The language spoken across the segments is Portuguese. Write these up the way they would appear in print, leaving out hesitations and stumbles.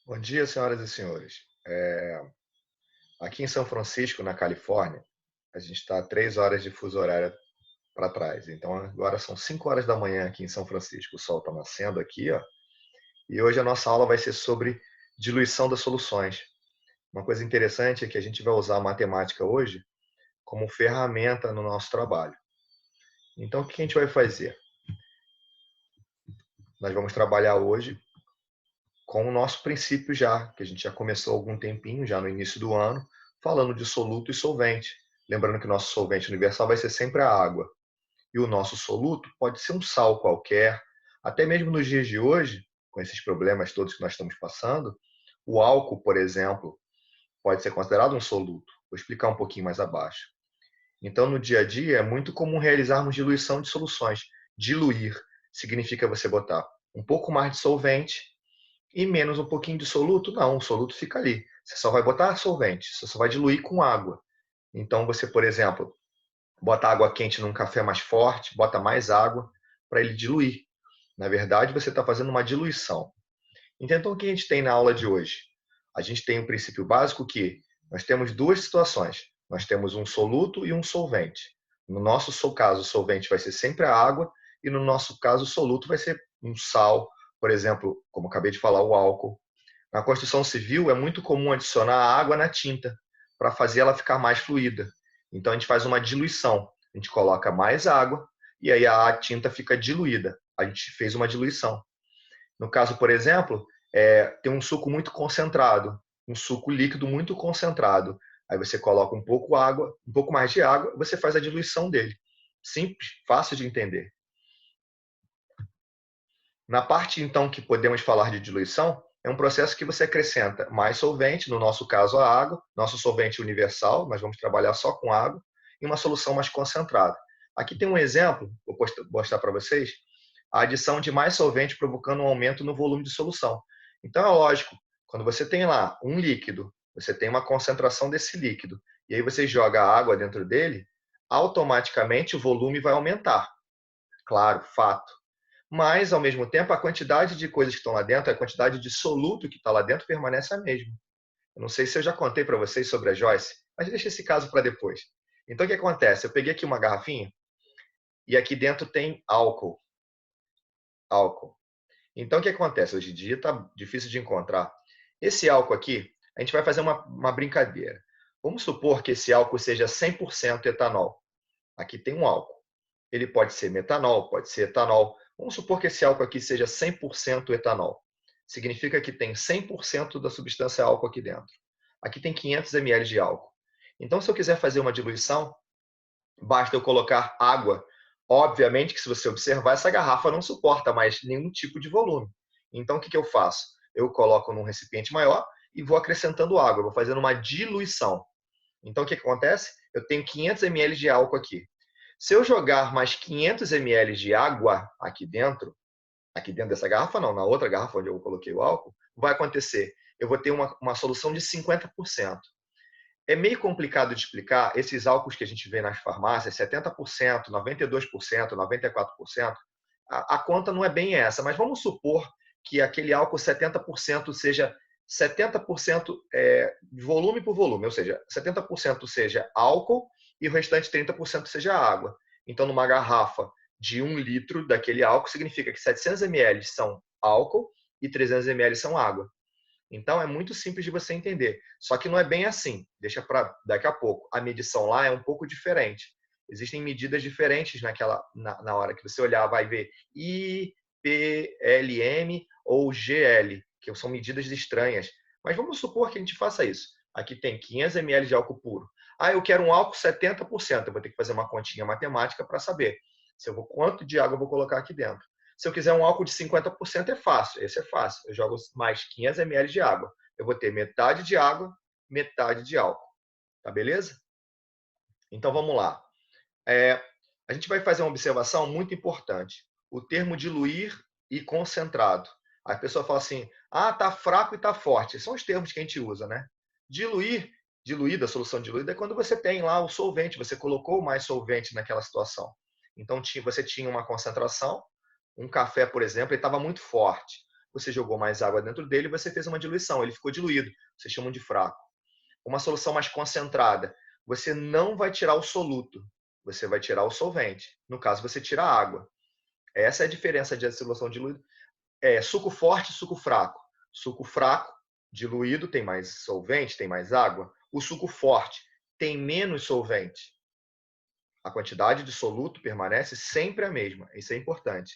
Bom dia, senhoras e senhores. Aqui em São Francisco, na Califórnia, a gente está a 3 horas de fuso horário para trás. Então agora são 5 horas da manhã aqui em São Francisco. O sol está nascendo aqui, ó. E hoje a nossa aula vai ser sobre diluição das soluções. Uma coisa interessante é que a gente vai usar a matemática hoje como ferramenta no nosso trabalho. Então o que a gente vai fazer? Nós vamos trabalhar hoje com o nosso princípio já, que a gente já começou há algum tempinho, já no início do ano, falando de soluto e solvente. Lembrando que o nosso solvente universal vai ser sempre a água. E o nosso soluto pode ser um sal qualquer. Até mesmo nos dias de hoje, com esses problemas todos que nós estamos passando, o álcool, por exemplo, pode ser considerado um soluto. Vou explicar um pouquinho mais abaixo. Então, no dia a dia, é muito comum realizarmos diluição de soluções. Diluir significa você botar um pouco mais de solvente e menos um pouquinho de soluto. Não, o soluto fica ali. Você só vai botar solvente, você só vai diluir com água. Então, você, por exemplo, bota água quente num café mais forte, bota mais água para ele diluir. Na verdade, você está fazendo uma diluição. Então, o que a gente tem na aula de hoje? A gente tem um princípio básico que nós temos duas situações. Nós temos um soluto e um solvente. No nosso caso, o solvente vai ser sempre a água, e no nosso caso, o soluto vai ser um sal, por exemplo, como acabei de falar, o álcool. Na construção civil, é muito comum adicionar água na tinta para fazer ela ficar mais fluida. Então, a gente faz uma diluição. A gente coloca mais água e aí a tinta fica diluída. A gente fez uma diluição. No caso, por exemplo, tem um suco muito concentrado, um suco líquido muito concentrado. Aí você coloca um pouco água, um pouco mais de água, você faz a diluição dele. Simples, fácil de entender. Na parte, então, que podemos falar de diluição, é um processo que você acrescenta mais solvente, no nosso caso a água, nosso solvente universal, nós vamos trabalhar só com água, e uma solução mais concentrada. Aqui tem um exemplo, vou mostrar para vocês, a adição de mais solvente provocando um aumento no volume de solução. Então é lógico, quando você tem lá um líquido, você tem uma concentração desse líquido, e aí você joga a água dentro dele, automaticamente o volume vai aumentar. Claro, fato. Mas, ao mesmo tempo, a quantidade de coisas que estão lá dentro, a quantidade de soluto que está lá dentro permanece a mesma. Eu não sei se eu já contei para vocês sobre a Joyce, mas deixa esse caso para depois. Então, o que acontece? Eu peguei aqui uma garrafinha e aqui dentro tem álcool. Álcool. Então, o que acontece? Hoje em dia está difícil de encontrar. Esse álcool aqui, a gente vai fazer uma brincadeira. Vamos supor que esse álcool seja 100% etanol. Aqui tem um álcool. Ele pode ser metanol, pode ser etanol. Vamos supor que esse álcool aqui seja 100% etanol. Significa que tem 100% da substância álcool aqui dentro. Aqui tem 500 ml de álcool. Então, se eu quiser fazer uma diluição, basta eu colocar água. Obviamente que, se você observar, essa garrafa não suporta mais nenhum tipo de volume. Então, o que eu faço? Eu coloco num recipiente maior e vou acrescentando água, vou fazendo uma diluição. Então, o que acontece? Eu tenho 500 ml de álcool aqui. Se eu jogar mais 500 ml de água aqui dentro dessa garrafa não, na outra garrafa onde eu coloquei o álcool, vai acontecer? Eu vou ter uma solução de 50%. É meio complicado de explicar esses álcools que a gente vê nas farmácias, 70%, 92%, 94%. A conta não é bem essa, mas vamos supor que aquele álcool 70% seja 70% de volume por volume, ou seja, 70% seja álcool e o restante 30% seja água. Então, numa garrafa de 1 litro daquele álcool, significa que 700 ml são álcool e 300 ml são água. Então, é muito simples de você entender. Só que não é bem assim. Deixa para daqui a pouco. A medição lá é um pouco diferente. Existem medidas diferentes na hora que você olhar, vai ver IPLM ou GL, que são medidas estranhas. Mas vamos supor que a gente faça isso. Aqui tem 500 ml de álcool puro. Ah, eu quero um álcool 70%. Eu vou ter que fazer uma continha matemática para saber quanto de água eu vou colocar aqui dentro. Se eu quiser um álcool de 50%, é fácil. Esse é fácil. Eu jogo mais 500 ml de água. Eu vou ter metade de água, metade de álcool. Tá beleza? Então vamos lá. A gente vai fazer uma observação muito importante. O termo diluir e concentrado. A pessoa fala assim: ah, tá fraco e tá forte. São os termos que a gente usa, né? Diluir, diluída, a solução diluída é quando você tem lá o solvente, você colocou mais solvente naquela situação. Então você tinha uma concentração, um café, por exemplo, ele estava muito forte. você jogou mais água dentro dele e você fez uma diluição, ele ficou diluído, vocês chamam de fraco. Uma solução mais concentrada, você não vai tirar o soluto, você vai tirar o solvente. No caso, você tira a água. Essa é a diferença de solução diluída. Suco forte e suco fraco. Suco fraco, diluído, tem mais solvente, tem mais água. O suco forte tem menos solvente. A quantidade de soluto permanece sempre a mesma. Isso é importante.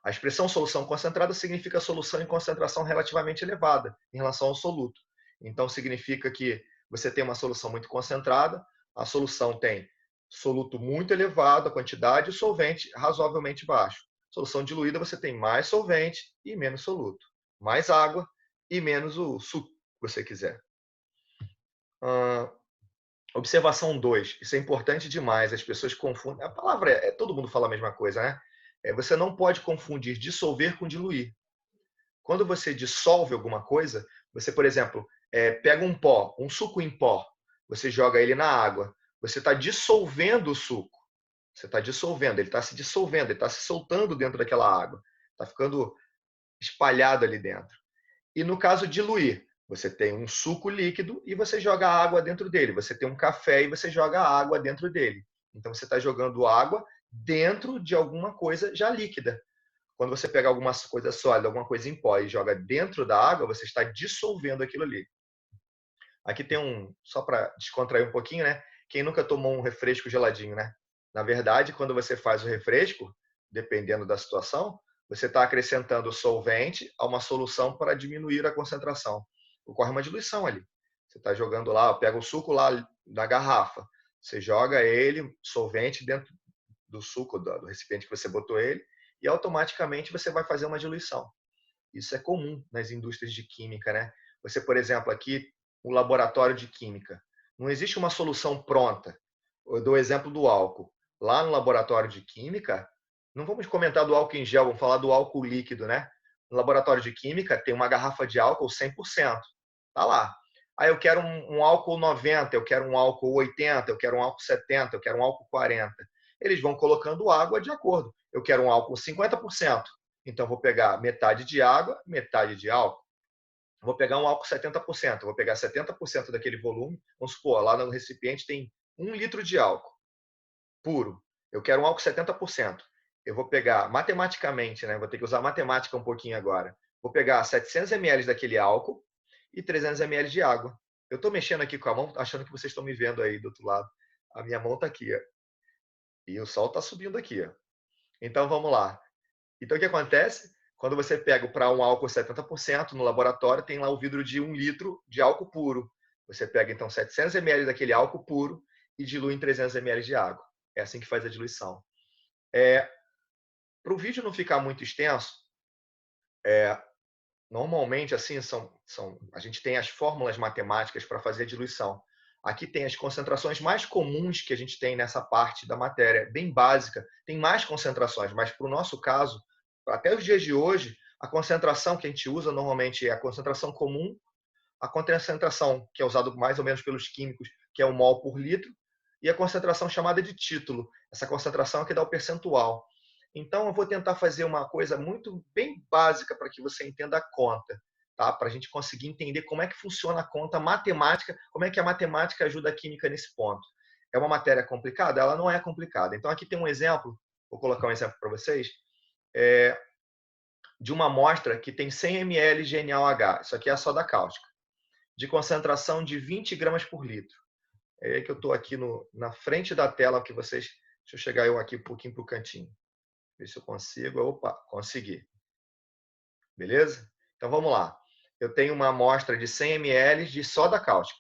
A expressão solução concentrada significa solução em concentração relativamente elevada em relação ao soluto. Então, significa que você tem uma solução muito concentrada, a solução tem soluto muito elevado, a quantidade, e solvente razoavelmente baixo. Solução diluída, você tem mais solvente e menos soluto. Mais água e menos o suco que você quiser. Observação 2. Isso é importante demais. As pessoas confundem. A palavra todo mundo fala a mesma coisa, né? Você não pode confundir dissolver com diluir. Quando você dissolve alguma coisa, você, por exemplo, pega um pó, um suco em pó, você joga ele na água, você está dissolvendo o suco. Você está dissolvendo, ele está se dissolvendo, ele está se soltando dentro daquela água. Está ficando espalhado ali dentro. E no caso diluir, você tem um suco líquido e você joga água dentro dele. Você tem um café e você joga água dentro dele. Então você está jogando água dentro de alguma coisa já líquida. Quando você pega alguma coisa sólida, alguma coisa em pó e joga dentro da água, você está dissolvendo aquilo ali. Aqui tem só para descontrair um pouquinho, né? Quem nunca tomou um refresco geladinho, né? Na verdade, quando você faz o refresco, dependendo da situação, você está acrescentando solvente a uma solução para diminuir a concentração. Ocorre uma diluição ali. Você está jogando lá, pega o suco lá da garrafa, você joga ele, solvente, dentro do suco, do recipiente que você botou ele, e automaticamente você vai fazer uma diluição. Isso é comum nas indústrias de química, né? Você, por exemplo, aqui, um laboratório de química. Não existe uma solução pronta. Eu dou o exemplo do álcool. Lá no laboratório de química, não vamos comentar do álcool em gel, vamos falar do álcool líquido, né? No laboratório de química tem uma garrafa de álcool 100%. Tá lá. Aí eu quero um álcool 90, eu quero um álcool 80, eu quero um álcool 70, eu quero um álcool 40. Eles vão colocando água de acordo. Eu quero um álcool 50%. Então, vou pegar metade de água, metade de álcool. Vou pegar um álcool 70%. Vou pegar 70% daquele volume. Vamos supor, lá no recipiente tem 1 litro de álcool puro. Eu quero um álcool 70%. Eu vou pegar, matematicamente, né? Vou ter que usar matemática um pouquinho agora. Vou pegar 700 ml daquele álcool e 300 ml de água. Eu estou mexendo aqui com a mão, achando que vocês estão me vendo aí do outro lado. A minha mão está aqui. Ó. E o sol está subindo aqui. Ó. Então, vamos lá. Então, o que acontece? Quando você pega para um álcool 70%, no laboratório tem lá o vidro de 1 litro de álcool puro. Você pega, então, 700 ml daquele álcool puro e dilui em 300 ml de água. É assim que faz a diluição. Para o vídeo não ficar muito extenso, normalmente, assim, a gente tem as fórmulas matemáticas para fazer a diluição. Aqui tem as concentrações mais comuns que a gente tem nessa parte da matéria, bem básica. Tem mais concentrações, mas para o nosso caso, até os dias de hoje, a concentração que a gente usa normalmente é a concentração comum, a concentração que é usada mais ou menos pelos químicos, que é 1 mol por litro, e a concentração chamada de título. Essa concentração é que dá o percentual. Então, eu vou tentar fazer uma coisa muito bem básica para que você entenda a conta, tá? Para a gente conseguir entender como é que funciona a conta matemática, como é que a matemática ajuda a química nesse ponto. É uma matéria complicada? Ela não é complicada. Então, aqui tem um exemplo, vou colocar um exemplo para vocês, de uma amostra que tem 100 ml de NaOH, isso aqui é a soda cáustica, de concentração de 20 gramas por litro. É aí que eu estou aqui na frente da tela que vocês... Deixa eu chegar eu aqui um pouquinho para o cantinho. Ver se eu consigo. Opa, consegui. Beleza? Então vamos lá. Eu tenho uma amostra de 100 ml de soda cáustica.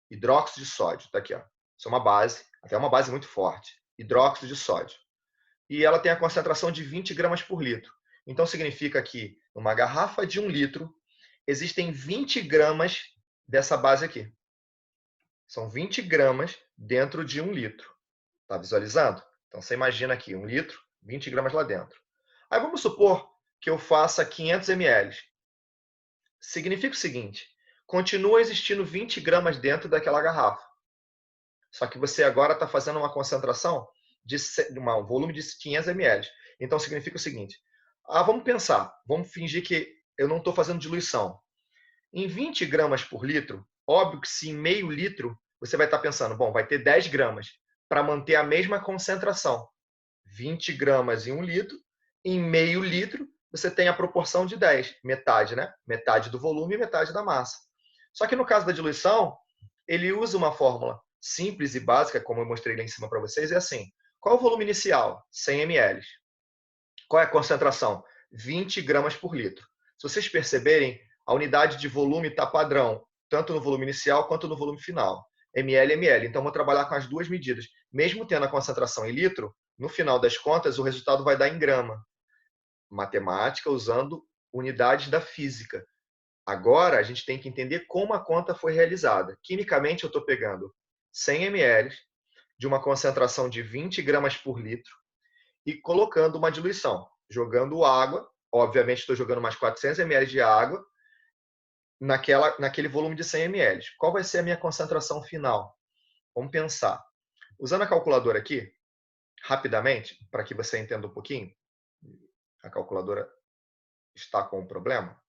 Hidróxido de sódio. Está aqui. Ó. Isso é uma base, até uma base muito forte. Hidróxido de sódio. E ela tem a concentração de 20 gramas por litro. Então significa que numa garrafa de 1 litro existem 20 gramas dessa base aqui. São 20 gramas dentro de 1 litro. Está visualizando? Então você imagina aqui, 1 litro, 20 gramas lá dentro. Aí vamos supor que eu faça 500 ml. Significa o seguinte, continua existindo 20 gramas dentro daquela garrafa. Só que você agora está fazendo uma concentração de um volume de 500 ml. Então significa o seguinte, Vamos pensar, vamos fingir que eu não estou fazendo diluição. Em 20 gramas por litro, óbvio que se em meio litro, você vai estar pensando, bom, vai ter 10 gramas para manter a mesma concentração. 20 gramas em 1 litro, em meio litro, você tem a proporção de 10, metade, né? Metade do volume e metade da massa. Só que no caso da diluição, ele usa uma fórmula simples e básica, como eu mostrei lá em cima para vocês, é assim. Qual é o volume inicial? 100 ml. Qual é a concentração? 20 gramas por litro. Se vocês perceberem, a unidade de volume está padrão, tanto no volume inicial quanto no volume final. ml, ml. Então, vou trabalhar com as duas medidas. Mesmo tendo a concentração em litro, no final das contas, o resultado vai dar em grama. Matemática usando unidades da física. Agora, a gente tem que entender como a conta foi realizada. Quimicamente, eu estou pegando 100 ml de uma concentração de 20 gramas por litro e colocando uma diluição, jogando água. Obviamente, estou jogando mais 400 ml de água naquele volume de 100 ml. Qual vai ser a minha concentração final? Vamos pensar. Usando a calculadora aqui, rapidamente, para que você entenda um pouquinho, a calculadora está com um problema.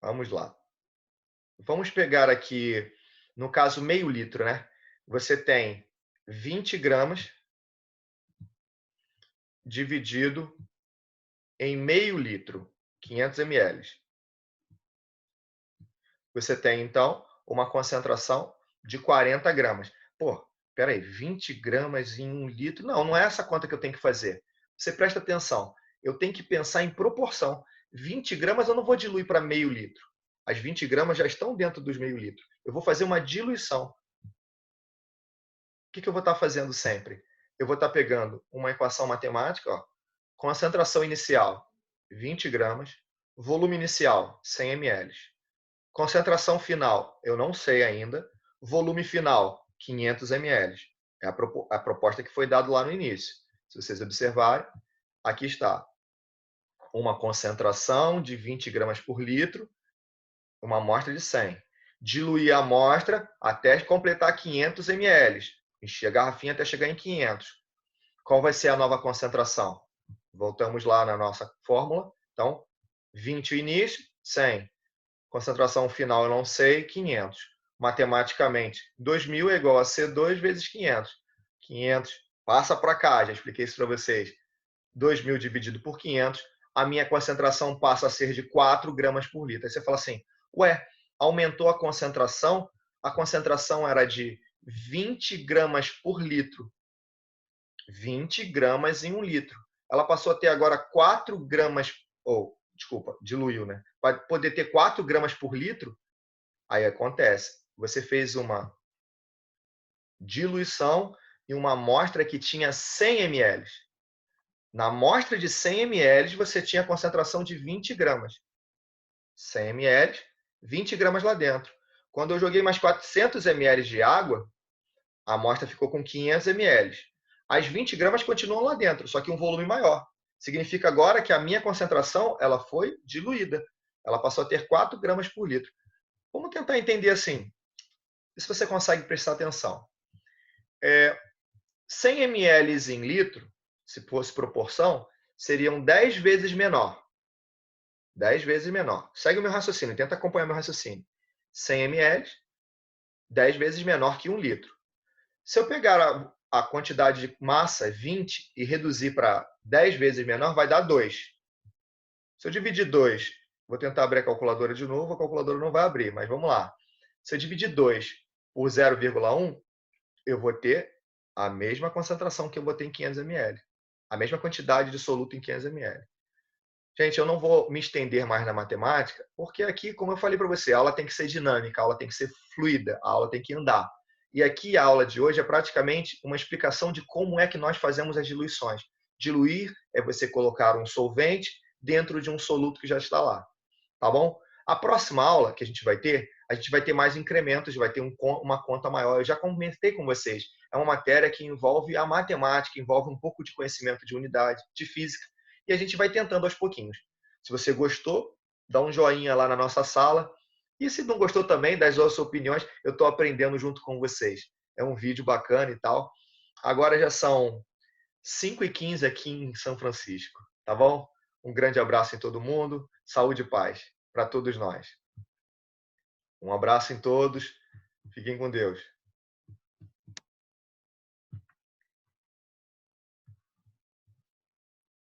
Vamos lá. Vamos pegar aqui, no caso, meio litro, né? Você tem 20 gramas dividido em meio litro, 500 ml. Você tem, então, uma concentração de 40 gramas. Pô, peraí, 20 gramas em 1 litro? Não, não é essa conta que eu tenho que fazer. Você presta atenção. Eu tenho que pensar em proporção. 20 gramas eu não vou diluir para meio litro. As 20 gramas já estão dentro dos meio litro. Eu vou fazer uma diluição. O que eu vou estar fazendo sempre? Eu vou estar pegando uma equação matemática, ó, concentração inicial, 20 gramas, volume inicial, 100 ml. Concentração final, eu não sei ainda. Volume final, 500 ml. É a proposta que foi dada lá no início. Se vocês observarem, aqui está. Uma concentração de 20 gramas por litro, uma amostra de 100. Diluir a amostra até completar 500 ml. Encher a garrafinha até chegar em 500. Qual vai ser a nova concentração? Voltamos lá na nossa fórmula. Então, 20 o início, 100. Concentração final eu não sei, 500. Matematicamente, 2.000 é igual a C2 vezes 500. 500 passa para cá, já expliquei isso para vocês. 2.000 dividido por 500, a minha concentração passa a ser de 4 gramas por litro. Aí você fala assim, ué, aumentou a concentração era de 20 gramas por litro. 20 gramas em 1 litro. Ela passou a ter agora 4 gramas, ou, desculpa, diluiu, né? Para poder ter 4 gramas por litro, aí acontece. Você fez uma diluição em uma amostra que tinha 100 ml. Na amostra de 100 ml, você tinha a concentração de 20 gramas. 100 ml, 20 gramas lá dentro. Quando eu joguei mais 400 ml de água, a amostra ficou com 500 ml. As 20 gramas continuam lá dentro, só que um volume maior. Significa agora que a minha concentração ela foi diluída. Ela passou a ter 4 gramas por litro. Vamos tentar entender assim. Se você consegue prestar atenção. 100 ml em litro, se fosse proporção, seriam 10 vezes menor. 10 vezes menor. Segue o meu raciocínio, tenta acompanhar meu raciocínio. 100 ml, 10 vezes menor que 1 litro. Se eu pegar a quantidade de massa, 20, e reduzir para 10 vezes menor, vai dar 2. Se eu dividir 2, vou tentar abrir a calculadora de novo, a calculadora não vai abrir, mas vamos lá. Se eu dividir 2 por 0,1, eu vou ter a mesma concentração que eu botei em 500 ml. A mesma quantidade de soluto em 500 ml. Gente, eu não vou me estender mais na matemática, porque aqui, como eu falei para você, a aula tem que ser dinâmica, a aula tem que ser fluida, a aula tem que andar. E aqui a aula de hoje é praticamente uma explicação de como é que nós fazemos as diluições. Diluir é você colocar um solvente dentro de um soluto que já está lá. Tá bom? A próxima aula que a gente vai ter mais incrementos, vai ter uma conta maior. Eu já comentei com vocês. É uma matéria que envolve a matemática, envolve um pouco de conhecimento de unidade, de física. E a gente vai tentando aos pouquinhos. Se você gostou, dá um joinha lá na nossa sala. E se não gostou também, dá as suas opiniões. Eu estou aprendendo junto com vocês. É um vídeo bacana e tal. Agora já são 5h15 aqui em São Francisco. tá bom? Um grande abraço em todo mundo, saúde e paz para todos nós. Um abraço em todos, fiquem com Deus.